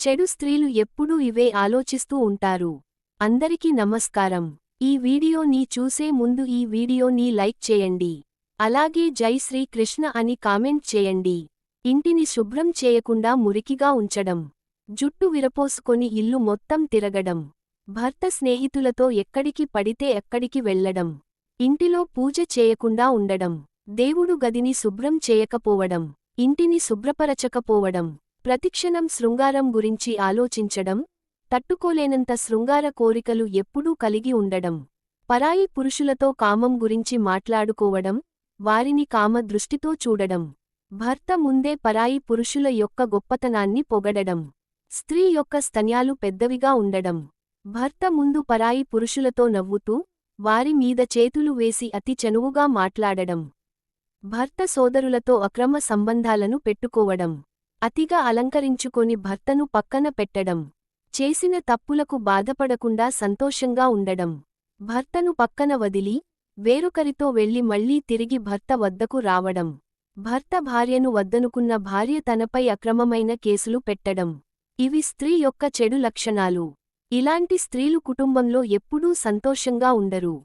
చెడు స్త్రీలు ఎప్పుడూ ఇవే ఆలోచిస్తూ ఉంటారు. అందరికీ నమస్కారం. ఈ వీడియోని చూసే ముందు ఈ వీడియోని లైక్ చేయండి. అలాగే జై శ్రీ కృష్ణ అని కామెంట్ చేయండి. ఇంటిని శుభ్రం చేయకుండా మురికిగా ఉంచడం, జుట్టు విరపోసుకొని ఇల్లు మొత్తం తిరగడం, భర్త స్నేహితులతో ఎక్కడికి పడితే అక్కడికి వెళ్లడం, ఇంటిలో పూజ చేయకుండా ఉండడం, దేవుడు గదిని శుభ్రం చేయకపోవడం, ఇంటిని శుభ్రపరచకపోవడం, ప్రతిక్షణం శృంగారం గురించి ఆలోచించడం, తట్టుకోలేనంత శృంగార కోరికలు ఎప్పుడూ కలిగి ఉండడం, పరాయి పురుషులతో కామం గురించి మాట్లాడుకోవడం, వారిని కామ దృష్టితో చూడడం, భర్త ముందే పరాయి పురుషుల యొక్క గొప్పతనాన్ని పొగడడం, స్త్రీ యొక్క స్తన్యాలు పెద్దవిగా ఉండడం, భర్త ముందు పరాయి పురుషులతో నవ్వుతూ, వారి మీద చేతులు వేసి అతి చనువుగా మాట్లాడడం, భర్త సోదరులతో అక్రమ సంబంధాలను పెట్టుకోవడం, అతిగా అలంకరించుకొని భర్తను పక్కన పెట్టడం, చేసిన తప్పులకు బాధపడకుండా సంతోషంగా ఉండడం, భర్తను పక్కన వదిలి, వేరొకరితో వెళ్లి మళ్లీ తిరిగి భర్త వద్దకు రావడం, భర్త భార్యను వద్దనుకున్న భార్య తనపై అక్రమమైన కేసులు పెట్టడం, ఇవి స్త్రీ యొక్క చెడు లక్షణాలు. ఇలాంటి స్త్రీలు కుటుంబంలో ఎప్పుడూ సంతోషంగా ఉండరు.